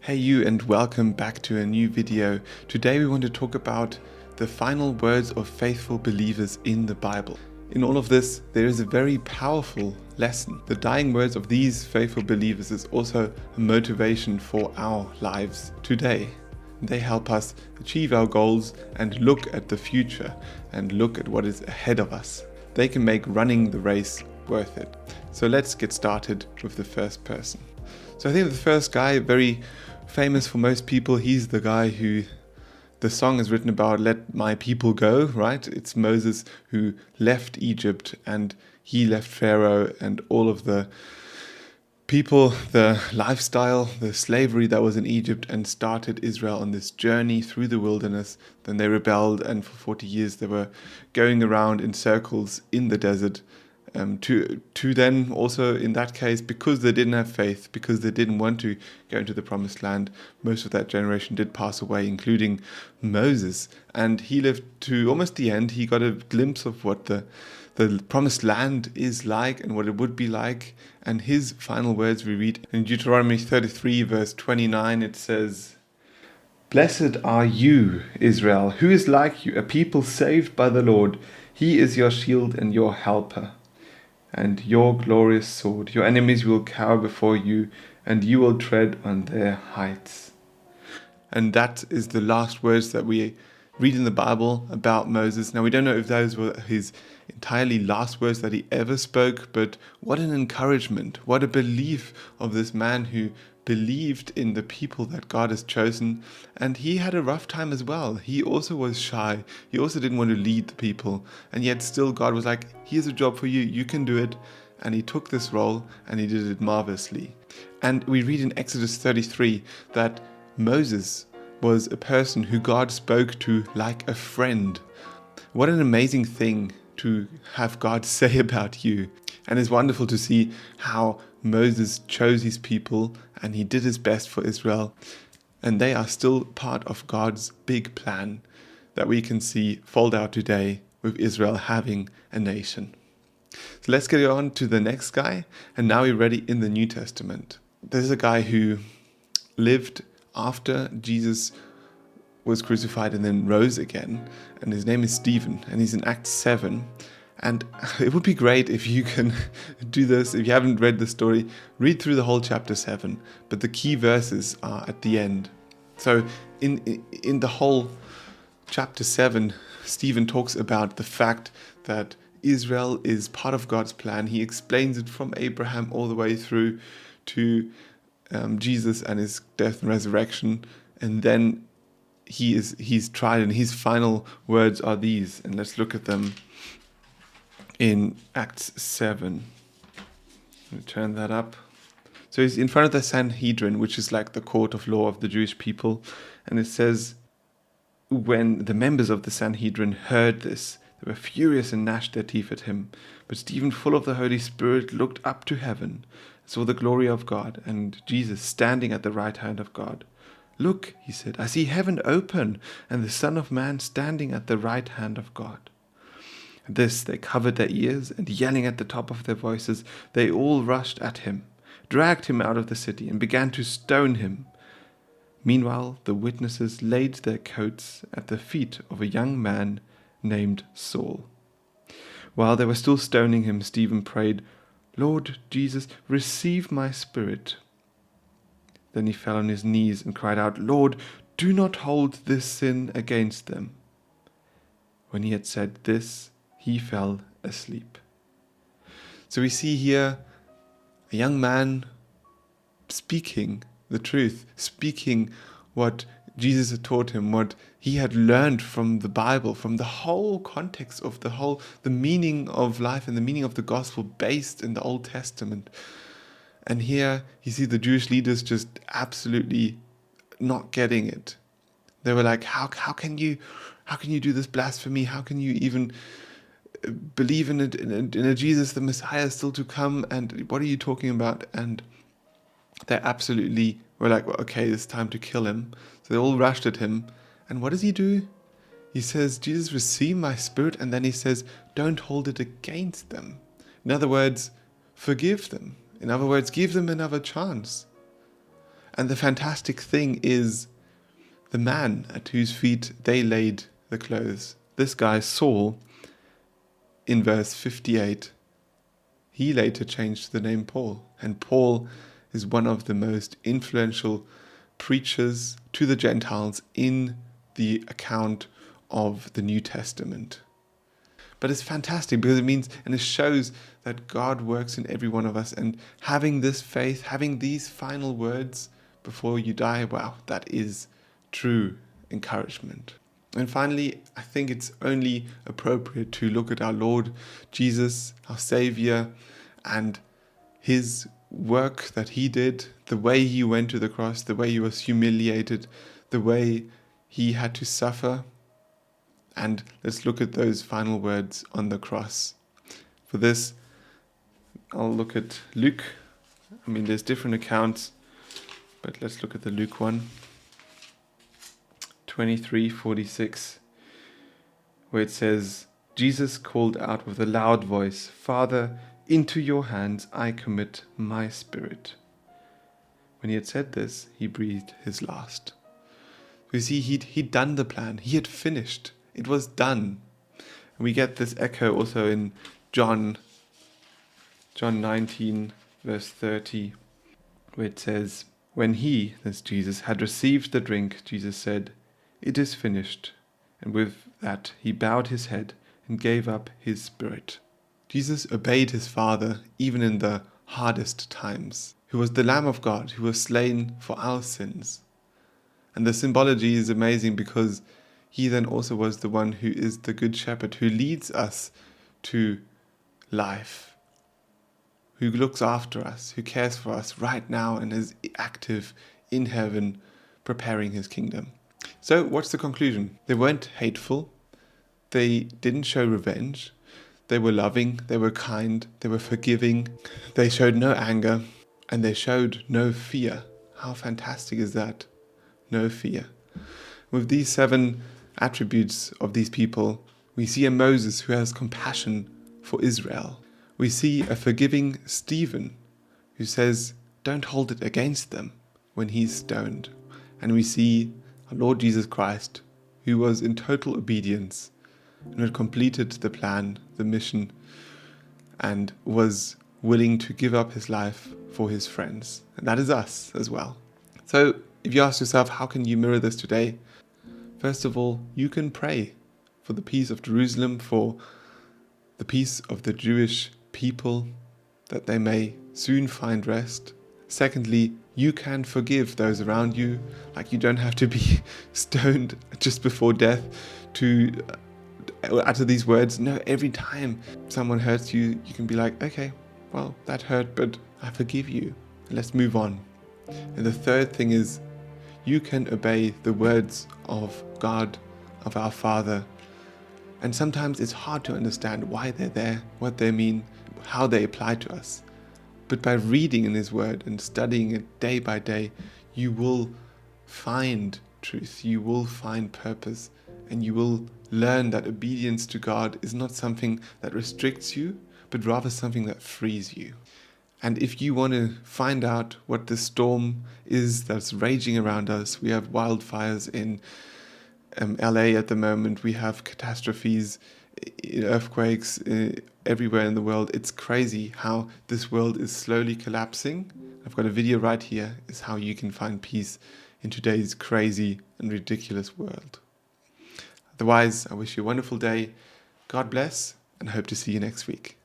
Hey you, and welcome back to a new video. Today we want to talk about the final words of faithful believers in the Bible. In all of this, there is a very powerful lesson. The dying words of these faithful believers is also a motivation for our lives today. They help us achieve our goals and look at the future and look at what is ahead of us. They can make running the race worth it. So let's get started with the first person. So I think the first guy, very famous for most people, he's the guy who the song is written about, let my people go, right? It's Moses who left Egypt, and he left Pharaoh and all of the people, the lifestyle, the slavery that was in Egypt, and started Israel on this journey through the wilderness. Then they rebelled, and for 40 years they were going around in circles in the desert. To then also, in that case, because they didn't have faith, because they didn't want to go into the promised land, most of that generation did pass away, including Moses. And he lived to almost the end. He got a glimpse of what the promised land is like and what it would be like. And his final words we read in Deuteronomy 33, verse 29, it says, "Blessed are you, Israel, who is like you, a people saved by the Lord. He is your shield and your helper, and your glorious sword. Your enemies will cower before you, and you will tread on their heights." And that is the last words that we read in the Bible about Moses. Now, we don't know if those were his entirely last words that he ever spoke, but what an encouragement, what a belief of this man who believed in the people that God has chosen. And he had a rough time as well. He also was shy. He also didn't want to lead the people. And yet still God was like, here's a job for you. You can do it. And he took this role and he did it marvelously. And we read in Exodus 33 that Moses was a person who God spoke to like a friend. What an amazing thing to have God say about you. And it's wonderful to see how Moses chose his people and he did his best for Israel. And they are still part of God's big plan that we can see fold out today with Israel having a nation. So let's get on to the next guy. And now we're ready in the New Testament. There's a guy who lived after Jesus was crucified and then rose again. And his name is Stephen. And he's in Acts 7. And it would be great if you can do this. If you haven't read the story, read through the whole chapter 7. But the key verses are at the end. So in the whole chapter 7, Stephen talks about the fact that Israel is part of God's plan. He explains it from Abraham all the way through to Jesus and his death and resurrection. And then he's tried, and his final words are these. And let's look at them in Acts 7. Let me turn that up. So he's in front of the Sanhedrin, which is like the court of law of the Jewish people. And it says, when the members of the Sanhedrin heard this, they were furious and gnashed their teeth at him. But Stephen, full of the Holy Spirit, looked up to heaven, saw the glory of God, and Jesus standing at the right hand of God. "Look," he said, "I see heaven open, and the Son of Man standing at the right hand of God." At this, they covered their ears, and yelling at the top of their voices, they all rushed at him, dragged him out of the city, and began to stone him. Meanwhile, the witnesses laid their coats at the feet of a young man named Saul. While they were still stoning him, Stephen prayed, "Lord Jesus, receive my spirit." Then he fell on his knees and cried out, "Lord, do not hold this sin against them." When he had said this, he fell asleep. So we see here a young man speaking the truth, speaking what Jesus had taught him, what he had learned from the Bible, from the whole context of the meaning of life and the meaning of the gospel based in the Old Testament. And here you see the Jewish leaders just absolutely not getting it. They were like, how can you do this blasphemy? How can you even believe in a Jesus, the Messiah, still to come? And what are you talking about? And they absolutely were like, well, okay, it's time to kill him. So they all rushed at him. And what does he do? He says, "Jesus, receive my spirit." And then he says, "Don't hold it against them." In other words, forgive them. In other words, give them another chance. And the fantastic thing is the man at whose feet they laid the clothes. This guy, Saul, in verse 58, he later changed the name Paul. And Paul is one of the most influential preachers to the Gentiles in the account of the New Testament. But it's fantastic because it means, and it shows that God works in every one of us. And having this faith, having these final words before you die, wow, that is true encouragement. And finally, I think it's only appropriate to look at our Lord Jesus, our Savior, and his work that he did, the way he went to the cross, the way he was humiliated, the way he had to suffer. And let's look at those final words on the cross. For this, I'll look at Luke. I mean, there's different accounts, but let's look at the Luke one. 23:46, where it says, Jesus called out with a loud voice, Father, into your hands I commit my spirit. When he had said this, he breathed his last. You see, he'd done the plan. He had finished. It was done. And we get this echo also in John 19, verse 30, where it says, when he, that's Jesus, had received the drink, Jesus said, it is finished. And with that he bowed his head and gave up his spirit. Jesus obeyed his Father even in the hardest times, who was the Lamb of God, who was slain for our sins. And the symbology is amazing because he then also was the one who is the Good Shepherd, who leads us to life, who looks after us, who cares for us right now and is active in heaven, preparing his kingdom. So what's the conclusion? They weren't hateful. They didn't show revenge. They were loving. They were kind. They were forgiving. They showed no anger and they showed no fear. How fantastic is that? No fear. With these 7 attributes of these people, we see a Moses who has compassion for Israel. We see a forgiving Stephen who says, don't hold it against them when he's stoned. And we see our Lord Jesus Christ, who was in total obedience and had completed the plan, the mission, and was willing to give up his life for his friends. And that is us as well. So if you ask yourself, how can you mirror this today? First of all, you can pray for the peace of Jerusalem, for the peace of the Jewish people, that they may soon find rest. Secondly, you can forgive those around you. Like, you don't have to be stoned just before death to utter these words. No, every time someone hurts you, you can be like, okay, well, that hurt, but I forgive you. Let's move on. And the third thing is, you can obey the words of God, of our Father. And sometimes it's hard to understand why they're there, what they mean, how they apply to us. But by reading in his word and studying it day by day, you will find truth, you will find purpose, and you will learn that obedience to God is not something that restricts you, but rather something that frees you. And if you want to find out what the storm is that's raging around us, we have wildfires in LA at the moment, we have catastrophes, earthquakes everywhere in the world. It's crazy how this world is slowly collapsing. I've got a video right here, is how you can find peace in today's crazy and ridiculous world. Otherwise, I wish you a wonderful day. God bless, and hope to see you next week.